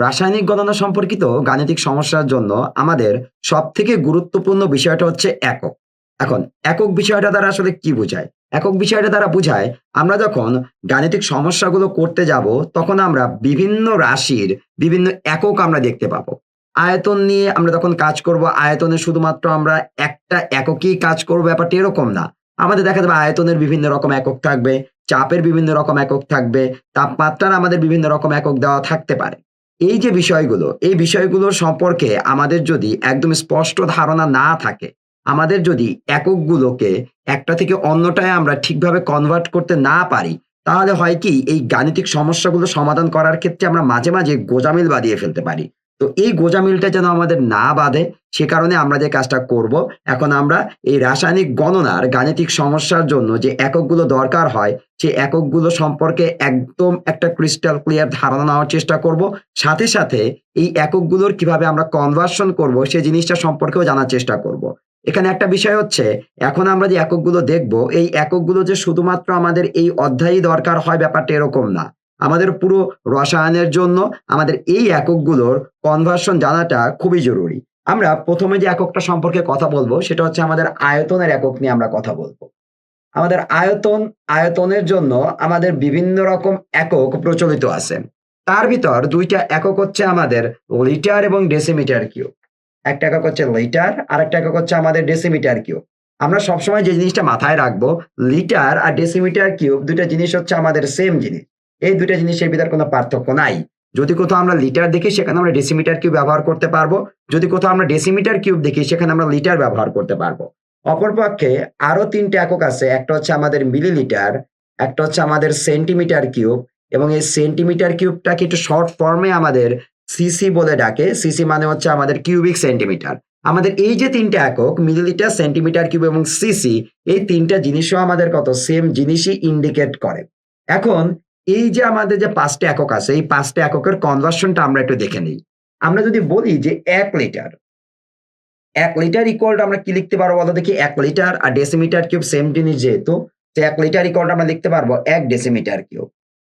রাসায়নিক গণনা সম্পর্কিত গাণিতিক সমস্যার জন্য আমাদের সবথেকে গুরুত্বপূর্ণ বিষয়টা হচ্ছে একক। এখন একক বিষয়টা দ্বারা আসলে কি বোঝায়? একক বিষয়টা দ্বারা বোঝায় আমরা যখন গাণিতিক সমস্যাগুলো করতে যাব তখন আমরা বিভিন্ন রাশির বিভিন্ন একক আমরা দেখতে পাবো। আয়তন নিয়ে আমরা যখন কাজ করব, আয়তনে শুধুমাত্র আমরা একটা এককেই কাজ করব ব্যাপারটা এরকম না। আমাদের দেখা যাবে আয়তনের বিভিন্ন রকম একক থাকবে, চাপের বিভিন্ন রকম একক থাকবে, তাপমাত্রার আমাদের বিভিন্ন রকম একক দেওয়া থাকতে পারে। এই যে বিষয়গুলো, এই বিষয়গুলোর সম্পর্কে আমাদের যদি একদম স্পষ্ট ধারণা না থাকে, আমাদের যদি এককগুলোকে একটা থেকে অন্যটায় আমরা ঠিকভাবে কনভার্ট করতে না পারি, তাহলে হয় কি এই গাণিতিক সমস্যাগুলো সমাধান করার ক্ষেত্রে আমরা মাঝে, মাঝে গোঁজামিল বাধিয়ে ফেলতে পারি। তো এই গোঁজামিলটা যেন আমাদের না বাধে সে কারণে আমরা যে কাজটা করব, এখন আমরা এই রাসায়নিক গণনার গাণিতিক সমস্যার জন্য যে এককগুলো দরকার হয়, সেই এককগুলো সম্পর্কে একদম একটা ক্রিস্টাল ক্লিয়ার ধারণা নেওয়ার চেষ্টা করব। সাথে, সাথে এই এককগুলোর কিভাবে আমরা কনভার্সন করব সে জিনিসটা সম্পর্কেও জানার চেষ্টা করব। এখানে একটা বিষয় হচ্ছে, এখন আমরা যে এককগুলো দেখব, এই এককগুলো যে শুধুমাত্র আমাদের এই অধ্যায়েই দরকার হয় ব্যাপারটা এরকম না। আমাদের পুরো রসায়নের জন্য আমাদের এই এককগুলোর কনভার্সন জানাটা খুবই জরুরি। আমরা ১ম এ যে এককটা সম্পর্কে কথা বলব সেটা হচ্ছে আমাদের আয়তনের একক নিয়ে আমরা কথা বলব। আমাদের আয়তনের জন্য আমাদের বিভিন্ন রকম একক প্রচলিত আছে। তার ভিতর ২ টা একক হচ্ছে আমাদের লিটার এবং ডেসিমিটার কিউব। একটা একক হচ্ছে লিটার, আরেকটা একক হচ্ছে আমাদের ডেসিমিটার কিউব। আমরা সবসময় যে জিনিসটা মাথায় রাখবো, লিটার আর ডেসিমিটার কিউব ২ টা জিনিস হচ্ছে আমাদের সেম জিনিস। এই ২ টা জিনিসের ভিতর কোনো পার্থক্য নাই। যদি কোথাও আমরা লিটার দেখি সেখানে আমরা ডেসিমিটার কিউব ব্যবহার করতে পারবো। যদি কোথাও আমরা ডেসিমিটার কিউব দেখি সেখানে আমরা লিটার ব্যবহার করতে পারবো। অপরপক্ষে আরো ৩ টা একক আছে। একটা হচ্ছে আমাদের মিলিলিটার, একটা হচ্ছে আমাদের সেন্টিমিটার কিউব এবং এই সেন্টিমিটার কিউবটাকে একটু শর্ট ফর্মে আমাদের সিসি বলে ডাকে। সিসি মানে হচ্ছে আমাদের কিউবিক সেন্টিমিটার। আমাদের এই যে ৩ টা একক মিলিলিটার, সেন্টিমিটার কিউব এবং সিসি, এই ৩ টা জিনিসও আমাদের কত সেম জিনিসই ইন্ডিকেট করে। এখন এই যে আমাদের যে ৫ টা একক আছে, এই ৫ টা এককের কনভার্সনটা আমরা একটু দেখে নেই। আমরা যদি বলি যে ১ লিটার, ১ লিটার ইকুয়াল টু আমরা কি লিখতে পারবো বলো দেখি? ১ লিটার আর ডেসিমিটার কিউব সেম জিনিস যেহেতু, তো ১ লিটার ইকুয়াল টু আমরা লিখতে পারবো ১ ডেসিমিটার কিউব।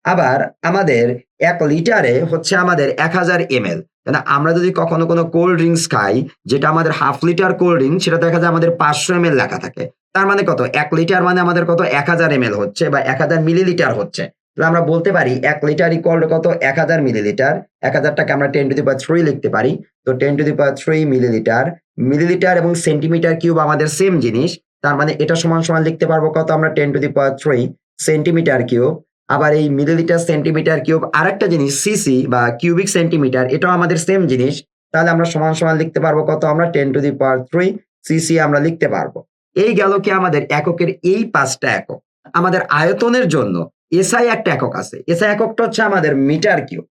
আবার আমাদের ১ লিটারে হচ্ছে আমাদের ১,০০০ এমএল। না আমরা যদি কখনো কোনো কোল্ড ড্রিংকস খাই, যেটা আমাদের হাফ লিটার কোল্ড ড্রিংক, সেটা দেখা যায় আমাদের ৫০০ এমএল লেখা থাকে। তার মানে কত? ১ লিটার মানে আমাদের কত? ১,০০০ এমএল হচ্ছে বা ১,০০০ মিলিলিটার হচ্ছে। তাহলে আমরা বলতে পারি ১ লিটার ইকুয়াল টু কত? ১,০০০ মিলিলিটার। ১,০০০ টাকে আমরা 10 টু দি পাওয়ার 3 লিখতে পারি। তো 10 to the power 3 millilitre. Millilitre এবং সেন্টিমিটার কিউব আমাদের সেম জিনিস। তার মানে এটা সমান, সমান লিখতে পারবো কত আমরা? 10 to the power 3 centimetre cube. আবার এই মিলিলিটার, সেন্টিমিটার কিউব আরেকটা জিনিস সিসি বা কিউবিক সেন্টিমিটার, এটাও আমাদের সেম জিনিস। তাহলে আমরা সমান, সমান লিখতে পারবো কত আমরা? 10 টু দি পাওয়ার 3 সিসি আমরা লিখতে পারবো। এই গেল কি আমাদের এককের এই ৫ টা একক। আমাদের আয়তনের জন্য এসআই একটা একক আছে। এসআই এককটা হচ্ছে আমাদের মিটার কিউব।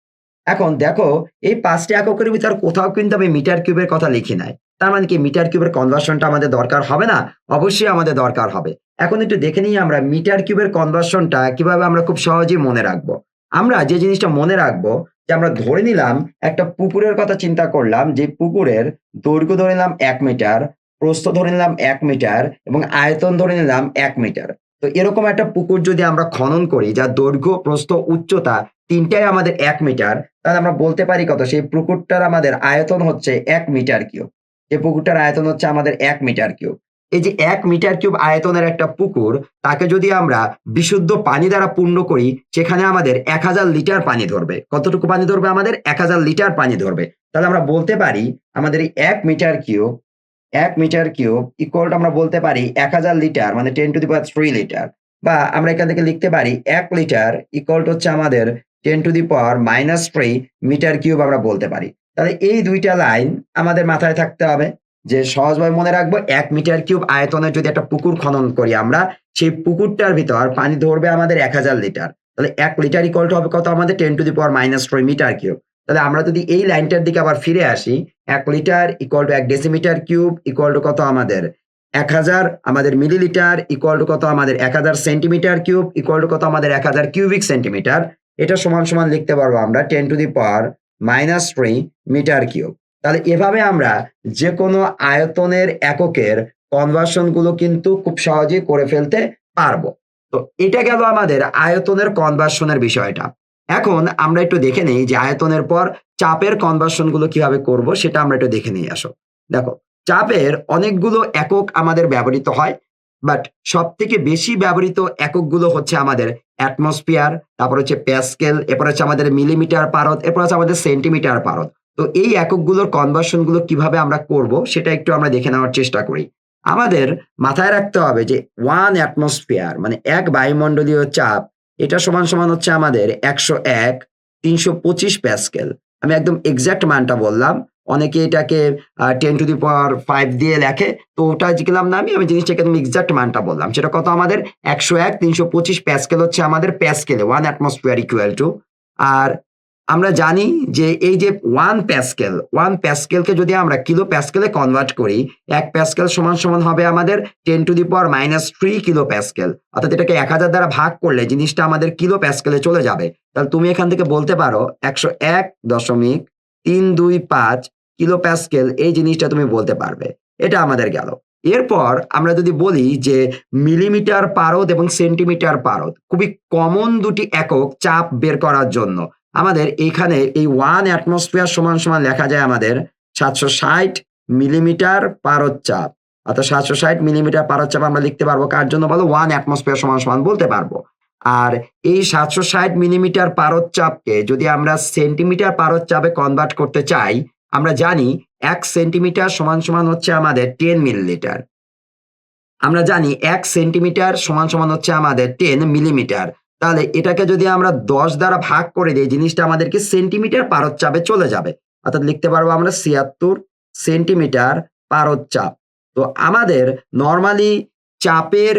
এখন দেখো এই ৫ টা এককের ভিতর কোথাও কিন্তু আমি মিটার কিউবের কথা লিখি নাই। তার মানে কি মিটার কিউবের কনভার্সনটা আমাদের দরকার হবে না? অবশ্যই আমাদের দরকার হবে। এখন একটু দেখে নিই আমরা মিটার কিউবের কনভার্সনটা কিভাবে আমরা খুব সহজেই মনে রাখবো। আমরা যে জিনিসটা মনে রাখবো, যে আমরা ধরে নিলাম একটা পুকুরের কথা চিন্তা করলাম, যে পুকুরের দৈর্ঘ্য ধরে নিলাম ১ মিটার, প্রস্থ ধরে নিলাম ১ মিটার এবং আয়তন ধরে নিলাম ১ মিটার। তো এরকম একটা পুকুর যদি আমরা খনন করি যার দৈর্ঘ্য, প্রস্থ, উচ্চতা ৩ টাই আমাদের ১ মিটার, তাহলে আমরা বলতে পারি কত? সেই পুকুরটার আমাদের আয়তন হচ্ছে ১ মিটার কিউব। এই পুকুরটার আয়তন হচ্ছে আমাদের ১ মিটার কিউব। এই যে ১ মিটার কিউব আয়তনের একটা পুকুর, তাকে যদি আমরা বিশুদ্ধ পানি দ্বারা পূর্ণ করি, সেখানে আমাদের ১,০০০ লিটার পানি ধরবে। কতটুকু পানি ধরবে আমাদের? ১,০০০ লিটার পানি ধরবে। তাহলে আমরা বলতে পারি আমাদের এই ১ metre cube, ১ metre cube equal to আমরা বলতে পারি ১,০০০ লিটার মানে 10 টু দি পাওয়ার 3 লিটার। বা আমরা এখান থেকে লিখতে পারি ১ লিটার ইকুয়াল টু হচ্ছে আমাদের 10 to the power -3 metre cube আমরা বলতে পারি। তাহলে এই ২ টা লাইন আমাদের মাথায় থাকতে হবে, যে সহজভাবে মনে রাখবো ১ মিটার কিউব আয়তনের যদি একটা পুকুর খনন করি আমরা, সেই পুকুরটার ভিতর পানি ধরবে আমাদের ১,০০০ লিটার। তাহলে ১ লিটার ইকুয়াল টু হবে কত আমাদের? 10 to the power -3 metre cube. তাহলে আমরা যদি এই লাইনটার দিকে আবার ফিরে আসি, ১ litre equal to ১ decimetre cube equal to কত আমাদের? ১,০০০ আমাদের মিলিলিটার ইকুয়াল টু কত আমাদের? ১,০০০ সেন্টিমিটার কিউব ইকুয়াল টু কত আমাদের? ১,০০০ কিউবিক সেন্টিমিটার। এটা সমান, সমান লিখতে পারবো আমরা 10 to the power -3 metre cube. তাহলে এভাবে আমরা যেকোনো আয়তনের এককের কনভার্সন গুলো কিন্তু খুব সহজেই করে ফেলতে পারবো। তো এটা গেল আমাদের আয়তনের কনভার্সনের বিষয়টা। এখন আমরা একটু দেখে নেই যে আয়তনের পর চাপের কনভার্সন গুলো কিভাবে করব সেটা আমরা একটু দেখে নেই আসো। দেখো, চাপের অনেকগুলো একক আমাদের ব্যবহৃত হয়। বাট সবথেকে বেশি ব্যবহৃত এককগুলো হচ্ছে আমাদের অ্যাটমসফিয়ার, তারপর হচ্ছে প্যাসকেল, এরপর হচ্ছে আমাদের মিলিমিটার পারদ, এরপর হচ্ছে আমাদের সেন্টিমিটার পারদ। তো এই এককগুলোর কনভার্সন গুলো কিভাবে আমরা করব সেটা একটু আমরা দেখে নেওয়ার চেষ্টা করি। আমাদের মাথায় রাখতে হবে যে 1 অ্যাটমসফিয়ার মানে ১ বায়ুমণ্ডলীয় চাপ এটা সমান হচ্ছে আমাদের ১০১ ৩২৫ প্যাসকেল। আমি একদম এক্সাক্ট মানটা বললাম। অনেকে এটাকে 10 টু দি পাওয়ার 5 দিয়ে লেখে। তো ওটা লিখলাম না আমি জিনিসটাকে একদম এক্সাক্ট মানটা বললাম। সেটা কত আমাদের ১০১ ৩২৫ প্যাসকেল হচ্ছে আমাদের প্যাসকেলে 1 অ্যাটমসফিয়ার ইকুয়াল টু। আর আমরা জানি যে এই যে 1 প্যাসকেল, 1 প্যাসকেলকে যদি আমরা কিলো প্যাসকেলে কনভার্ট করি, ১ প্যাসকেল সমান হবে আমাদের 10 to the power -3 kilo Pascal. অর্থাৎ এটাকে ১০০০ দ্বারা ভাগ করলে জিনিসটা আমাদের কিলো প্যাসকেলে চলে যাবে। তাহলে তুমি এখান থেকে বলতে পারো ১০১.৩২৫ কিলো প্যাসকেল এই জিনিসটা তুমি বলতে পারবে। এটা আমাদের গেল। এরপর আমরা যদি বলি যে মিলিমিটার পারদ এবং সেন্টিমিটার পারদ খুবই কমন দুটি একক চাপ বের করার জন্য। আমাদের এইখানে এই 1 অ্যাটমসফিয়ার সমান লেখা যায় আমাদের ৭৬০ মিলিমিটার পারদ চাপ। অর্থাৎ ৭৬০ মিলিমিটার পারদ চাপ আমরা লিখতে পারবো কার জন্য বলো? 1 অ্যাটমসফিয়ার সমান বলতে পারবো। আর এই ৭৬০ মিলিমিটার পারদ চাপকে যদি আমরা সেন্টিমিটার পারদ চাপে কনভার্ট করতে চাই, আমরা জানি ১ সেন্টিমিটার সমান হচ্ছে আমাদের 10 মিলিলিটার। আমরা জানি ১ সেন্টিমিটার সমান হচ্ছে আমাদের 10 মিলিমিটার। তাহলে এটাকে যদি আমরা ১০ দ্বারা ভাগ করে দেই জিনিসটা আমাদেরকে সেন্টিমিটার পারদ চাপে চলে যাবে। অর্থাৎ লিখতে পারবো আমরা ৭৬ সেন্টিমিটার পারদ চাপ। তো আমাদের নরমালি চাপের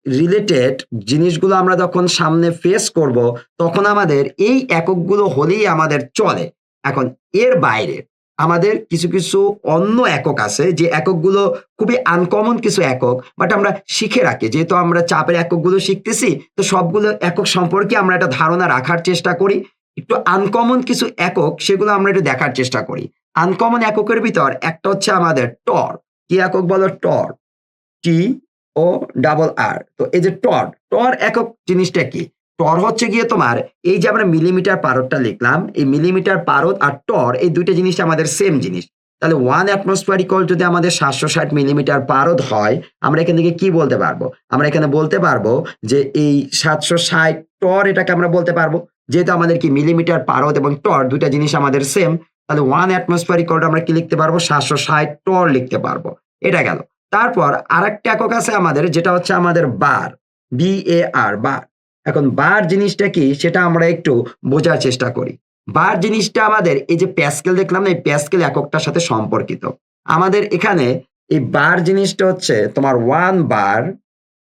রিলেটেড জিনিসগুলো আমরা যখন সামনে ফেস করব তখন আমাদের এই এককগুলো হলেই আমাদের চলে। এখন এর বাইরে আমাদের কিছু অন্য একক আছে যে এককগুলো খুবই আনকমন কিছু একক বাট আমরা শিখে রাখি। যেহেতু আমরা চাপের এককগুলো শিখতেছি তো সবগুলো একক সম্পর্কে আমরা একটা ধারণা রাখার চেষ্টা করি। একটু আনকমন কিছু একক সেগুলো আমরা একটু দেখার চেষ্টা করি। আনকমন এককের ভিতর একটা হচ্ছে আমাদের টর। কি একক বলো? টর। টি ও ডাবল আর। তো এই যে টর একক জিনিসটা কি? টর হচ্ছে গিয়ে তোমার এই যে আমরা মিলিমিটার পারদটা লিখলাম, এই মিলিমিটার পারদ আর টর এই ২ টা জিনিস আমাদের সেম জিনিস। তাহলে 1 অ্যাটমসফিয়ার ইকুয়াল যদি আমাদের ৭৬০ মিলিমিটার পারদ হয়, আমরা এখান থেকে কি বলতে পারবো? আমরা এখানে বলতে পারবো যে এই ৭৬০ টর এটাকে আমরা বলতে পারবো। যেহেতু আমাদের কি মিলিমিটার পারদ এবং টর ২ টা জিনিস আমাদের সেম। তাহলে 1 অ্যাটমসফিয়ার ইকুয়াল টু আমরা কি লিখতে পারবো? ৭৬০ টর লিখতে পারবো। এটা গেল। তারপর আরেকটা একক আছে আমাদের যেটা হচ্ছে আমাদের বার। BAR বার। এখন বার জিনিসটা কি সেটা আমরা একটু বোঝার চেষ্টা করি। বার জিনিসটা আমাদের এই যে প্যাসকেল দেখলাম না এই প্যাসকেল এককটার সাথে সম্পর্কিত। আমাদের এখানে এই বার জিনিসটা হচ্ছে তোমার 1 বার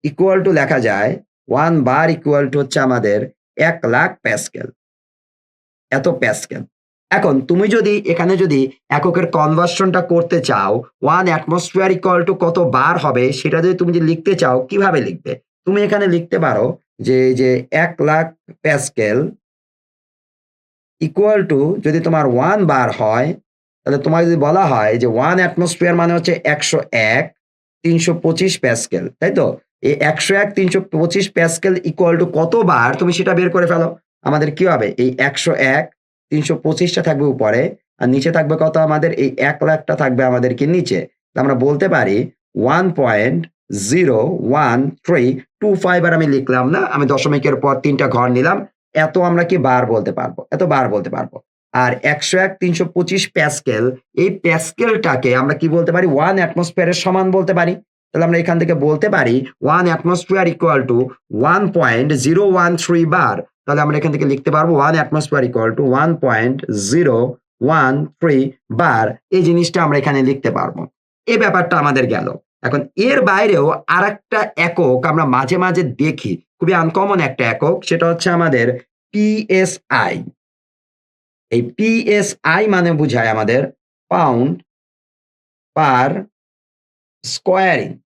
ইকুয়াল টু লেখা যায় 1 বার ইকুয়াল টু হচ্ছে আমাদের ১,০০,০০০ প্যাসকেল। এত প্যাসকেল। এখন তুমি যদি এখানে যদি এককের কনভার্সনটা করতে চাও 1 অ্যাটমসফিয়ার ইকুয়াল টু কত বার হবে সেটা যদি তুমি লিখতে চাও কিভাবে লিখবে? তুমি এখানে লিখতে পারো যে ১,০০,০০০ প্যাসকেল ইকুয়াল টু যদি তোমার 1 বার হয় তাহলে তোমার যদি বলা হয় যে 1 অ্যাটমসফিয়ার মানে হচ্ছে ১০১ ৩২৫ প্যাসকেল, তাই তো? এই ১০১ ৩২৫ প্যাসকেল ইকুয়াল টু কত বার তুমি সেটা বের করে ফেলো। আমাদের কি হবে? এই ১০১ ৩২৫ টা থাকবে উপরে আর নিচে থাকবে কত আমাদের? এই ১,০০,০০০ টা থাকবে আমাদেরকে নিচে। তো আমরা বলতে পারি 1.01325 আর আমি লিখলাম না, আমি দশমিকের পর ৩ টা ঘর নিলাম। এত আমরা কি বার বলতে পারবো। এত বার বলতে পারবো। আর ১০১ ৩২৫ প্যাসকেল এই প্যাসকেলটাকে আমরা কি বলতে পারি? 1 অ্যাটমসফিয়ার এর সমান বলতে পারি। তাহলে আমরা এখান থেকে বলতে পারি 1 অ্যাটমসফিয়ার ইকুয়াল টু 1.013 বার। তাহলে আমরা এখান থেকে লিখতে পারবো 1 অ্যাটমসফিয়ার ইকুয়াল টু 1.013 বার। এই জিনিসটা আমরা এখানে লিখতে পারবো। এই ব্যাপারটা আমাদের গেল। এখন এর বাইরেও আরেকটা একক আমরা মাঝে দেখি। খুবই আনকমন একটা একক সেটা হচ্ছে আমাদের PSI। এই PSI মানে বুঝায় আমাদের pound per square inch.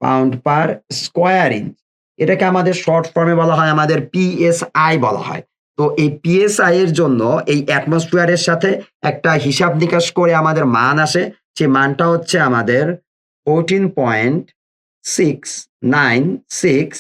Pound per square inch. এটাকে আমাদের শর্ট ফর্মে বলা হয় আমাদের PSI বলা হয়। তো এই PSI এর জন্য এই অ্যাটমসফিয়ারের সাথে একটা হিসাব নিকাশ করে আমাদের মান আসে। যে মানটা হচ্ছে আমাদের 14.696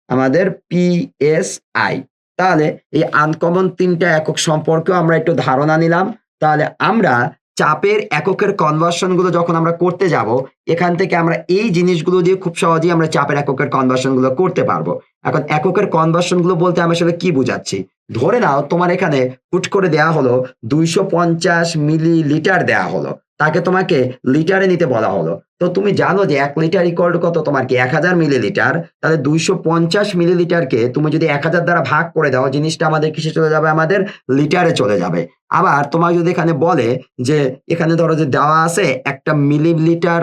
আমাদের PSI। তাহলে এই আনকমন ৩ টা একক সম্পর্কেও আমরা একটু ধারণা নিলাম। তাহলে আমরা চাপের এককের কনভার্সন গুলো যখন আমরা করতে যাব, এখান থেকে আমরা এই জিনিসগুলো দিয়ে খুব সহজেই আমরা চাপের এককের কনভার্সন গুলো করতে পারবো। এখন এককের কনভার্সন গুলো বলতে আমি আসলে কি বুঝাচ্ছি? ধরে নাও তোমার এখানে হুট করে দেয়া হলো ২৫০ মিলিলিটার দেয়া হলো। তাকে তোমাকে লিটারে নিতে বলা হলো। তো তুমি জানো যে ১ লিটার ইকুয়াল টু কত তোমার কি ১০০০ মিলিলিটার। তাহলে ২৫০ মিলিলিটারকে তুমি যদি ১০০০ দ্বারা ভাগ করে দাও, জিনিসটা আমাদের কিসে চলে যাবে? আমাদের লিটারে চলে যাবে। আবার তোমাকে যদি এখানে বলে যে এখানে ধরো যে দেওয়া আছে একটা মিলিলিটার,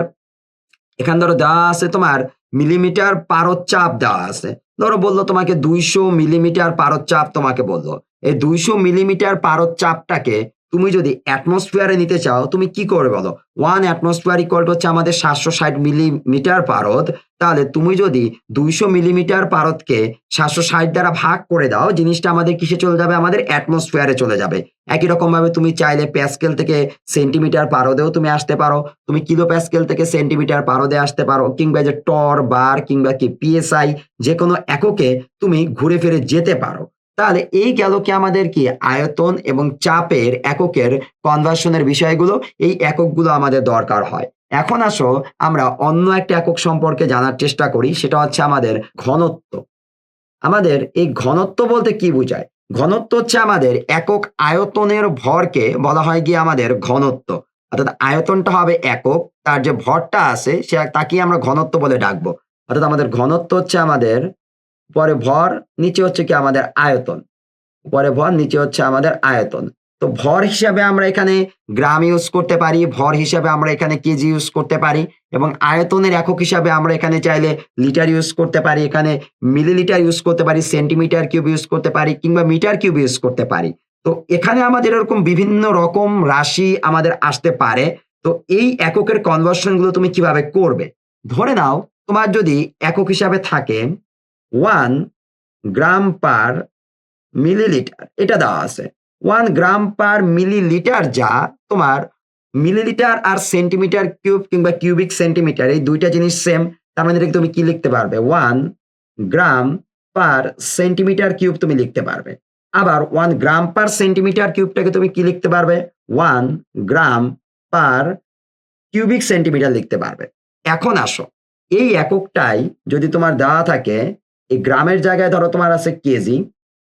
এখানে ধরো দেওয়া আছে তোমার মিলিমিটার পারদ-চাপ দেওয়া আছে। ধরো বলল তোমাকে ২০০ মিলিমিটার পারদ-চাপ তোমাকে বলল। এই ২০০ মিলিমিটার পারদ-চাপটাকে তুমি যদি অ্যাটমসফিয়ারে নিতে চাও, তুমি কি করবে বলো? 1 অ্যাটমসফিয়ার ইকুয়াল টু হচ্ছে আমাদের ৭৬০ মিলিমিটার পারদ। তাহলে তুমি যদি ২০০ মিলিমিটার পারদকে ৭৬০ দ্বারা ভাগ করে দাও, জিনিসটা আমাদের কিসে চলে যাবে? আমাদের অ্যাটমসফিয়ারে চলে যাবে। একই রকমভাবে তুমি চাইলে প্যাসকেল থেকে সেন্টিমিটার পারদেও তুমি আসতে পারো। তুমি কিলো প্যাসকেল থেকে সেন্টিমিটার পারদে আসতে পারো, কিংবা যে টর, বার কিংবা কি পিএসআই যেকোনো এককে তুমি ঘুরে ফিরে যেতে পারো। তাহলে এই গেল কি আমাদের কি আয়তন এবং চাপের এককের কনভার্সনের বিষয়গুলো। এই এককগুলো আমাদের দরকার হয়। এখন আসো আমরা অন্য একটা একক সম্পর্কে জানার চেষ্টা করি, সেটা হচ্ছে আমাদের ঘনত্ব। আমাদের এই ঘনত্ব বলতে কি বোঝায়? ঘনত্ব হচ্ছে আমাদের একক আয়তনের ভরকে বলা হয় গিয়ে আমাদের ঘনত্ব। অর্থাৎ আয়তনটা হবে একক, তার যে ভরটা আছে তাকেই আমরা ঘনত্ব বলে ডাকবো। অর্থাৎ আমাদের ঘনত্ব হচ্ছে আমাদের উপরে ভর, নিচে হচ্ছে কি আমাদের আয়তন। উপরে ভর, নিচে হচ্ছে আমাদের আয়তন। তো ভর হিসাবে আমরা এখানে গ্রাম ইউজ করতে পারি, ভর হিসাবে আমরা এখানে কেজি ইউজ করতে পারি, এবং আয়তনের একক হিসাবে আমরা এখানে চাইলে লিটার ইউজ করতে পারি, এখানে মিলিলিটার ইউজ করতে পারি, সেন্টিমিটার কিউব ইউজ করতে পারি, কিংবা মিটার কিউব ইউজ করতে পারি। তো এখানে আমাদের এরকম বিভিন্ন রকম রাশি আমাদের আসতে পারে। তো এই এককের কনভার্সন গুলো তুমি কিভাবে করবে? ধরে নাও তোমার যদি একক হিসাবে থাকে 1 গ্রাম পার মিলিলিটার, এটা দেওয়া আছে। 1 গ্রাম পার মিলিলিটার, যা তোমার মিলিলিটার আর সেন্টিমিটার কিউব কিংবা কিউবিক সেন্টিমিটার এই ২ টা জিনিস সেম। তার মানে এটাকে তুমি কি লিখতে পারবে? 1 গ্রাম পার সেন্টিমিটার কিউব তুমি লিখতে পারবে। আবার 1 গ্রাম পার সেন্টিমিটার কিউবটাকে তুমি কি লিখতে পারবে? 1 গ্রাম পার কিউবিক সেন্টিমিটার লিখতে পারবে। এখন আসো, এই এককটাই যদি তোমার দেওয়া থাকে, এই গ্রামের জায়গায় ধরো তোমার আছে কেজি,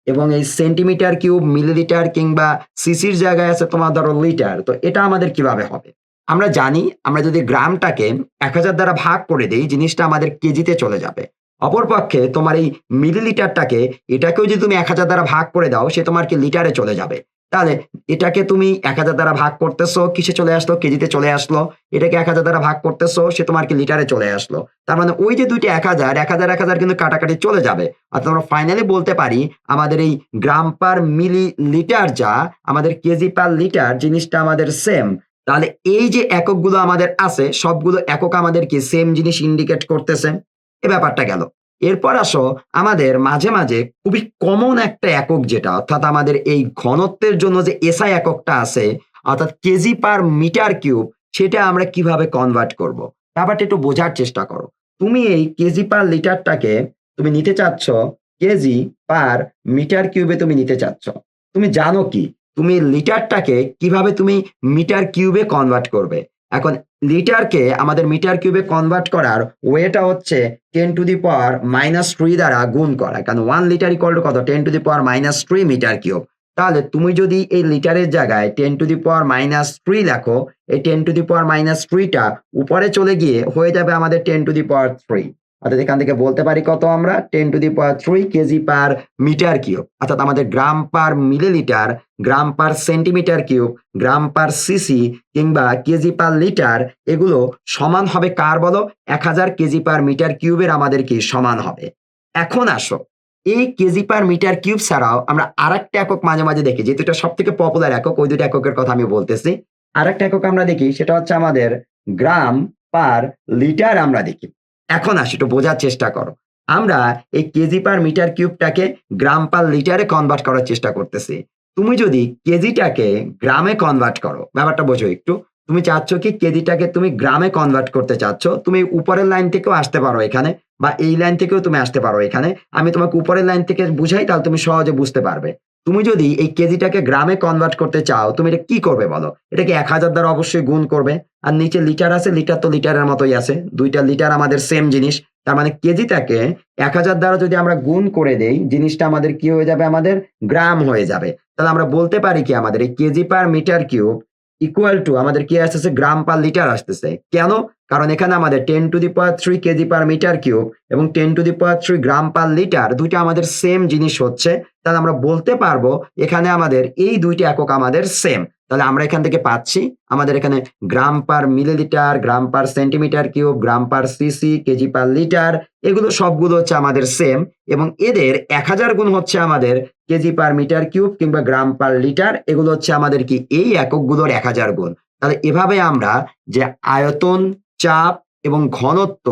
এবং এই সেন্টিমিটার কিউব, মিলিলিটার কিংবা সিসির জায়গায় আছে তোমার ধরো লিটার। তো এটা আমাদের কিভাবে হবে? আমরা জানি আমরা যদি গ্রামটাকে ১০০০ দ্বারা ভাগ করে দেই, জিনিসটা আমাদের কেজিতে চলে যাবে। অপরপক্ষে তোমার এই মিলিলিটারটাকে, এটাকেও যদি তুমি ১০০০ দ্বারা ভাগ করে দাও, সে তোমার কি লিটারে চলে যাবে। তাহলে এটাকে তুমি ১০০০ দ্বারা ভাগ করতেছো, কিসে চলে আসলো? কেজিতে চলে আসলো। এটাকে ১০০০ দ্বারা ভাগ করতেছো, সে তোমার কি লিটারে চলে আসলো। তার মানে ওই যে ২ টা ১০০০, ১০০০, ১০০০ কিন্তু কাটাকাটি চলে যাবে। অর্থাৎ আমরা ফাইনালি বলতে পারি আমাদের এই গ্রাম পার মিলিলিটার যা আমাদের কেজি পার লিটার, জিনিসটা আমাদের সেম। তাহলে এই যে এককগুলো আমাদের আছে, সবগুলো একক আমাদের কি সেম জিনিস ইন্ডিকেট করতেছে। এ ব্যাপারটা গেল। এরপর আসো আমাদের মাঝে, মাঝে খুবই কমন একটা একক যেটা, অর্থাৎ আমাদের এই ঘনত্বের জন্য যে এসআই এককটা আছে, অর্থাৎ কেজি পার মিটার কিউব, সেটা আমরা কিভাবে কনভার্ট করব? ব্যাপারটা একটু বোঝার চেষ্টা করো। তুমি এই কেজি পার লিটারটাকে তুমি নিতে চাচ্ছ কেজি পার মিটার কিউবে তুমি নিতে চাচ্ছ। তুমি জানো কি? তুমি লিটারটাকে কিভাবে তুমি মিটার কিউবে কনভার্ট করবে? এখন লিটারকে আমাদের মিটার কিউবে কনভার্ট করার ওয়েটা হচ্ছে 10 টু দি পাওয়ার -3 দ্বারা গুণ করা। কারণ 1 লিটার ইকুয়াল টু কত? 10 to the power -3 metre cube. তাহলে তুমি যদি এই লিটারের জায়গায় 10 টু দি পাওয়ার -3 লেখো, এই 10 টু দি পাওয়ার -3 টা উপরে চলে গিয়ে হয়ে যাবে আমাদের 10 টু দি পাওয়ার 3। অর্থাৎ এখান থেকে বলতে পারি কত আমরা? 10 to the power 3 KG per metre cube. অর্থাৎ আমাদের gram per millilitre, gram per centimetre cube, gram per CC কিংবা কেজি পার লিটার, এগুলো সমান হবে কার বলো? ১০০০ কেজি পার মিটার কিউবের আমাদের কি সমান হবে। এখন আসো, এই কেজি পার মিটার কিউব ছাড়াও আমরা আরেকটা একক মাঝে, মাঝে দেখি, যেহেতু এটা সবথেকে পপুলার একক, ওই ২ টা এককের কথা আমি বলতেছি। আরেকটা একক আমরা দেখি, সেটা হচ্ছে আমাদের গ্রাম পার লিটার আমরা দেখি। এখন আসি, একটু বোঝার চেষ্টা করো। আমরা এই কেজি পার মিটার কিউবটাকে গ্রাম পার লিটারে কনভার্ট করার চেষ্টা করতেছি। তুমি যদি কেজিটাকে গ্রামে কনভার্ট করো, ব্যাপারটা বোঝো একটু। তুমি চাচ্ছ কি কেজিটাকে তুমি গ্রামে কনভার্ট করতে চাচ্ছ। তুমি উপরের লাইন থেকেও আসতে পারো এখানে। বা এই লাইন থেকেও তুমি আসতে পারো এখানে। আমি তোমাকে উপরের লাইন থেকে বুঝাই, তাহলে তুমি সহজে বুঝতে পারবে। তুমি যদি এই কেজিটাকে গ্রামে কনভার্ট করতে চাও, তুমি এটা কি করবে বলো? এটাকে 1000 দ্বারা অবশ্যই গুণ করবে। আর নিচে লিটার আছে, লিটার তো লিটারের মতোই আছে। ২ টা লিটার আমাদের সেম জিনিস। তার মানে কেজিটাকে 1000 দ্বারা যদি আমরা গুণ করে দেই, জিনিসটা আমাদের কি হয়ে যাবে? আমাদের গ্রাম হয়ে যাবে। তাহলে আমরা বলতে পারি কি, আমাদের এই KG per metre cube equal to আমাদের কি আসতেছে? গ্রাম পার লিটার আসতেছে। কেন? কারণ এখানে আমাদের 10⁻³ কেজি পার মিটার কিউব এবং 10⁻³ গ্রাম পার লিটার দুইটা আমাদের সেম জিনিস হচ্ছে। তাহলে আমরা বলতে পারবো এখানে আমাদের এই ২টি একক আমাদের সেম। তাহলে আমরা এখান থেকে পাচ্ছি আমাদের এখানে গ্রাম per millilitre, gram per centimetre cube, gram per CC, KG per litre, এগুলো সবগুলো হচ্ছে আমাদের সেম এবং এদের 1000 গুণ হচ্ছে আমাদের কেজি পার মিটার কিউব কিংবা গ্রাম পার লিটার, এগুলো হচ্ছে আমাদের কি এই এককগুলোর 1000 গুণ। তাহলে এভাবে আমরা যে আয়তন, চাপ এবং ঘনত্ব,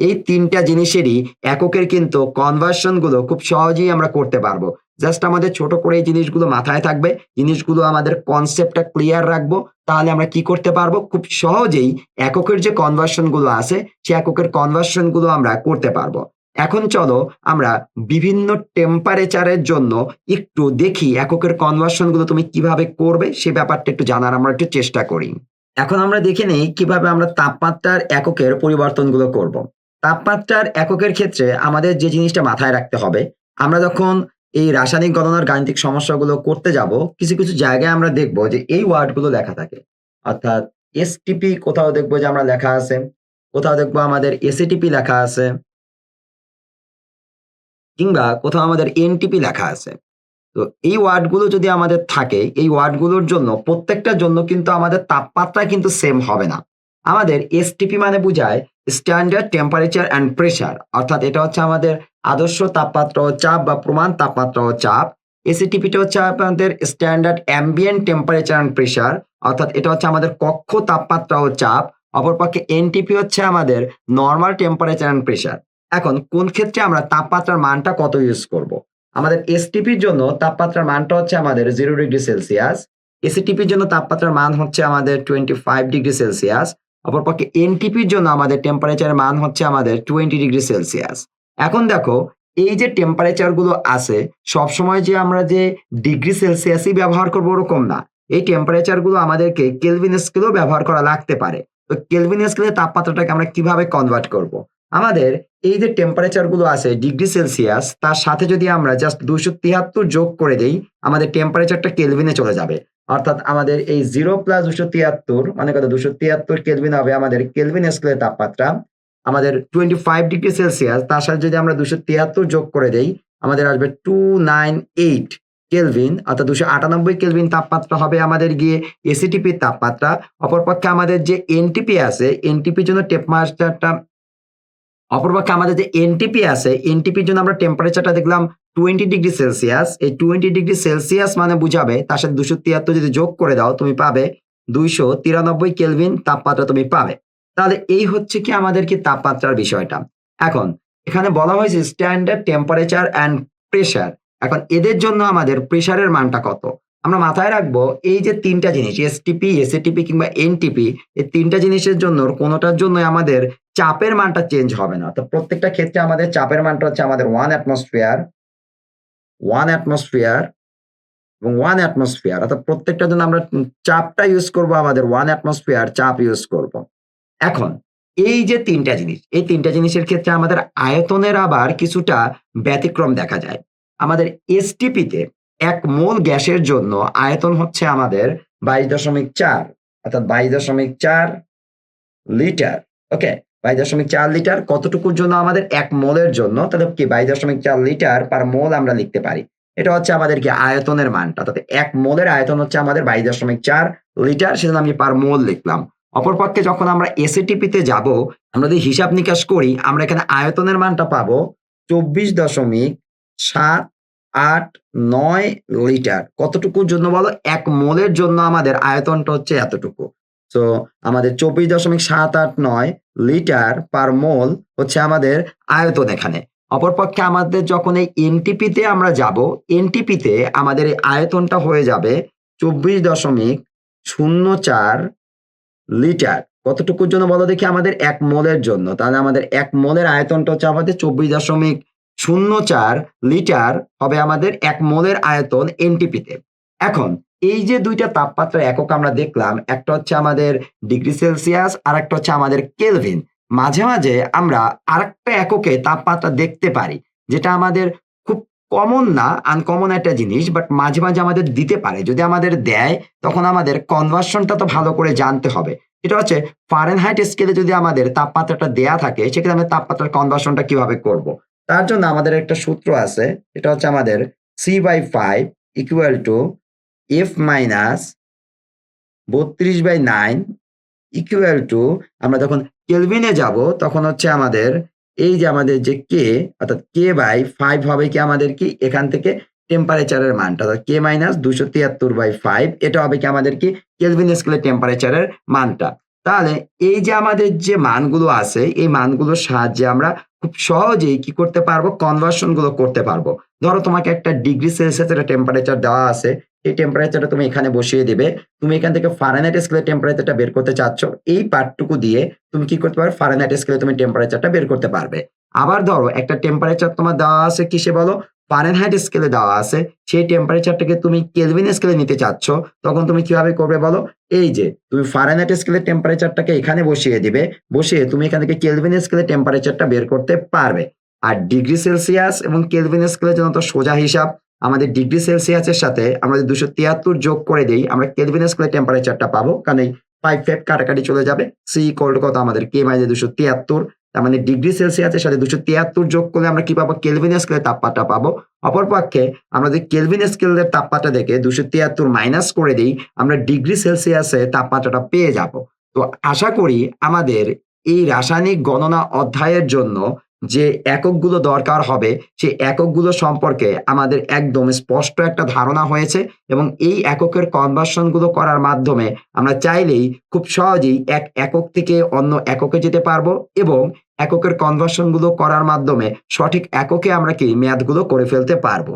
এই ৩টা জিনিসেরই এককের কিন্তু কনভার্সন গুলো খুব সহজেই আমরা করতে পারবো। জাস্ট আমাদের ছোট করে এই জিনিসগুলো মাথায় থাকবে, জিনিসগুলো আমাদের কনসেপ্টটা ক্লিয়ার রাখবো, তাহলে আমরা কি করতে পারবো? খুব সহজেই এককের যে কনভার্সন গুলো আছে, সে এককের কনভার্সন গুলো আমরা করতে পারবো। এখন চলো আমরা বিভিন্ন টেম্পারেচারের জন্য একটু দেখি এককের কনভার্সন গুলো তুমি কিভাবে করবে, সে ব্যাপারটা একটু জানার আমরা একটু চেষ্টা করি। এখন আমরা দেখে নেই কিভাবে আমরা তাপমাত্রার এককের পরিবর্তনগুলো করব। তাপমাত্রার এককের ক্ষেত্রে আমাদের যে জিনিসটা মাথায় রাখতে হবে, আমরা যখন এই রাসায়নিক গণনার গাণিতিক সমস্যাগুলো করতে যাব, কিছু কিছু জায়গায় আমরা দেখব যে এই ওয়ার্ডগুলো লেখা থাকে। অর্থাৎ এসটিপি কোথাও দেখবো যে আমরা লেখা আছে, কোথাও দেখবো আমাদের এসএটিপি লেখা আছে, কিংবা কোথাও আমাদের এনটিপি লেখা আছে। তো এই ওয়ার্ডগুলো যদি আমাদের থাকে, এই ওয়ার্ডগুলোর জন্য প্রত্যেকটার জন্য কিন্তু আমাদের তাপমাত্রা কিন্তু সেম হবে না। আমাদের এসটিপি মানে বুঝায় স্ট্যান্ডার্ড টেম্পারেচার অ্যান্ড প্রেশার, অর্থাৎ এটা হচ্ছে আমাদের আদর্শ তাপমাত্রা ও চাপ বা প্রমাণ তাপমাত্রা ও চাপ। এসিটিপিটা হচ্ছে আমাদের standard ambient temperature and pressure, অর্থাৎ এটা হচ্ছে আমাদের কক্ষ তাপমাত্রা ও চাপ। অপরপক্ষে এনটিপি হচ্ছে আমাদের নরমাল টেম্পারেচার অ্যান্ড প্রেশার। এখন কোন ক্ষেত্রে আমরা তাপমাত্রার মানটা কত ইউজ করব? আমাদের এসটিপির জন্য তাপমাত্রার মানটা হচ্ছে আমাদের 0 ডিগ্রি সেলসিয়াস। এসিটিপির জন্য তাপমাত্রার মান হচ্ছে আমাদের 25 ডিগ্রি সেলসিয়াস। অপরপক্ষে এনটিপির জন্য আমাদের টেম্পারেচারের মান হচ্ছে আমাদের 20 ডিগ্রি সেলসিয়াস। এখন দেখো, এই যে টেম্পারেচার গুলো আছে, সবসময় যে আমরা যে ডিগ্রি সেলসিয়াসই ব্যবহার করবো ওরকম না। এই টেম্পারেচার গুলো আমাদেরকে কেলভিন স্কেলেও ব্যবহার করা লাগতে পারে। তো কেলভিন স্কেলে তাপমাত্রাটাকে আমরা কিভাবে কনভার্ট করব? আমাদের এই যে টেম্পারেচার গুলো আছে ডিগ্রি সেলসিয়াস, তার সাথে যদি আমরা জাস্ট 273 যোগ করে দেই, আমাদের টেম্পারেচারটা কেলভিনে চলে যাবে। অর্থাৎ আমাদের এই 0 প্লাস 273 মানে কত? 273 কেলভিন হবে আমাদের কেলভিন স্কেলের তাপমাত্রা। আমাদের 25 ডিগ্রি সেলসিয়াস, তার সাথে যদি আমরা 273 যোগ করে দেই, আমাদের আসবে 298 কেলভিন, অর্থাৎ 298 কেলভিন তাপমাত্রা হবে আমাদের গিয়ে এসিটিপির তাপমাত্রা। অপরপক্ষে আমাদের যে এনটিপি আছে, এনটিপির জন্য টেম্পারেচারটা, অপরপক্ষে আমাদের যে এনটিপি আছে, এনটিপির জন্য আমরা টেম্পারেচারটা দেখলাম 20 ডিগ্রি সেলসিয়াস। এই 20 ডিগ্রি সেলসিয়াস মানে বুঝাবে তার সাথে 273 যদি যোগ করে দাও, তুমি পাবে 293 কেলভিন তাপমাত্রা তুমি পাবে। তাহলে এই হচ্ছে কি আমাদের কি তাপমাত্রার বিষয়টা। এখন এখানে বলা হয়েছে স্ট্যান্ডার্ড টেম্পারেচার অ্যান্ড প্রেশার। এখন এদের জন্য আমাদের প্রেশারের মানটা কত? আমরা মাথায় রাখবো এই যে ৩টা জিনিস এসটিপি, এসএটিপি কিংবা এনটিপি, এই ৩টা জিনিসের জন্য কোনোটার জন্য আমাদের চাপের মানটা চেঞ্জ হবে না। তো প্রত্যেকটা ক্ষেত্রে আমাদের চাপের মানটা হচ্ছে আমাদের 1 অ্যাটমসফিয়ার, 1 অ্যাটমসফিয়ার এবং 1 অ্যাটমসফিয়ার। অর্থাৎ প্রত্যেকটার জন্য আমরা চাপটা ইউজ করব আমাদের 1 অ্যাটমসফিয়ার চাপ ইউজ করব। এখন এই যে ৩টা জিনিস, এই ৩টা জিনিসের ক্ষেত্রে আমাদের আয়তনের আবার কিছুটা ব্যতিক্রম দেখা যায়। আমাদের এসটিপিতে ১ মোল গ্যাসের জন্য আয়তন হচ্ছে আমাদের 22.৪, অর্থাৎ 22.৪ লিটার। ওকে? 22.৪ লিটার কতটুকুর জন্য? আমাদের ১ মোলের জন্য। তাহলে কি 22.৪ লিটার পার মোল আমরা লিখতে পারি। এটা হচ্ছে আমাদের কি আয়তনের মানটা। অর্থাৎ ১ মোলের আয়তন হচ্ছে আমাদের 22.৪ লিটার, সেজন্য আমি পার মোল লিখলাম। অপরপক্ষে যখন আমরা এসএটিপিতে যাব, আমরা যদি হিসাব নিকাশ করি, আমরা এখানে আয়তনের মানটা পাবো 24.789 লিটার। কতটুকুর জন্য বলো? ১ মোলের জন্য আমাদের আয়তনটা হচ্ছে এতটুকু। সো আমাদের 24.789 লিটার পার মোল হচ্ছে আমাদের আয়তন এখানে। অপরপক্ষে আমাদের যখন এই এনটিপিতে আমরা যাব, এনটিপিতে আমাদের এই আয়তনটা হয়ে যাবে 24.04 লিটার। কতটুকুর জন্য বলো দেখি? আমাদের ১ মোলের জন্য। তাহলে আমাদের ১ মোলের আয়তনটা হচ্ছে আমাদের ২৪.০৪ লিটার হবে আমাদের ১ মোলের আয়তন এনটিপিতে। এখন এই যে ২ টা তাপমাত্রার একক আমরা দেখলাম, একটা হচ্ছে আমাদের ডিগ্রি সেলসিয়াস, আরেকটা হচ্ছে আমাদের কেলভিন। মাঝে, মাঝে আমরা আরেকটা এককে তাপমাত্রা দেখতে পারি, যেটা আমাদের খুব কমন না, আনকমন একটা জিনিস, বাট মাঝে, মাঝে আমাদের দিতে পারে। যদি আমাদের দেয়, তখন আমাদের কনভার্সনটা তো ভালো করে জানতে হবে। এটা হচ্ছে ফারেনহাইট স্কেলে যদি আমাদের তাপমাত্রাটা দেয়া থাকে, সেক্ষেত্রে আমরা তাপমাত্রার কনভার্সনটা কিভাবে করব? তার জন্য আমাদের একটা সূত্র আছে। এটা হচ্ছে আমাদের C/5 = F minus 32/9 equal to, আমরা যখন কেলভিনে যাব তখন হচ্ছে আমাদের এই যে আমাদের যে কে, অর্থাৎ K/5 হবে কি আমাদের কি এখান থেকে টেম্পারেচারের মানটা, অর্থাৎ K - 273/5 এটা হবে কি আমাদের কি কেলভিন স্কেলে টেম্পারেচারের মানটা। তাহলে এই যে আমাদের যে মানগুলো আছে, এই মানগুলোর সাহায্যে আমরা খুব সহজেই কি করতে পারবো? কনভার্সন গুলো করতে পারবো। ধরো তোমাকে একটা ডিগ্রি সেলসিয়াসের টেম্পারেচার দেওয়া আছে, এই টেম্পারেচারটা তুমি এখানে বসিয়ে দিবে। তুমি এখান থেকে ফারেনহাইট স্কেলে টেম্পারেচারটা বের করতে চাচ্ছ। এই পার্টটুকু দিয়ে তুমি কি করতে পারবে? ফারেনহাইট স্কেলে তুমি টেম্পারেচারটা বের করতে পারবে। আবার ধরো একটা টেম্পারেচার তোমার দেওয়া আছে কিসে বলো? ফারেনহাইট স্কেলে দেওয়া আছে। সেই টেম্পারেচারটাকে তুমি কেলভিন স্কেলে নিতে চাচ্ছ, তখন তুমি কিভাবে করবে বলো? এই যে তুমি ফারেনহাইট স্কেলের টেম্পারেচারটাকে এখানে বসিয়ে দিবে। বসিয়ে তুমি এখান থেকে কেলভিন স্কেলে টেম্পারেচারটা বের করতে পারবে। আর ডিগ্রি সেলসিয়াস এবং কেলভিন স্কেলের জন্য তো সোজা হিসাব। আমাদের ডিগ্রি সেলসিয়াসের সাথে আমরা যদি ২৭৩ যোগ করে দেই, আমরা কেলভিন স্কেলের টেম্পারেচারটা পাবো। কারণ এই ৫, ৫ কাটাকাটি চলে যাবে। সি ইকুয়াল টু কত আমাদের? K - ২৭৩। তার মানে ডিগ্রি সেলসিয়াসের সাথে ২৭৩ যোগ করলে আমরা কি পাবো? কেলভিন স্কেলের তাপমাত্রা পাবো। অপরপক্ষে আমরা যদি কেলভিন স্কেলের তাপমাত্রা থেকে ২৭৩ মাইনাস করে দেই, আমরা ডিগ্রি সেলসিয়াসের তাপমাত্রাটা পেয়ে যাবো। তো আশা করি আমাদের এই রাসায়নিক গণনা অধ্যায়ের জন্য যে এককগুলো দরকার হবে, সেই এককগুলো সম্পর্কে আমাদের একদম স্পষ্ট একটা ধারণা হয়েছে, এবং এই এককের কনভার্সন গুলো করার মাধ্যমে আমরা চাইলেই খুব সহজেই এক একক থেকে অন্য এককে যেতে পারবো, এবং এককের কনভার্সন গুলো করার মাধ্যমে সঠিক এককে আমরা কি মেয়াদগুলো করে ফেলতে পারবো।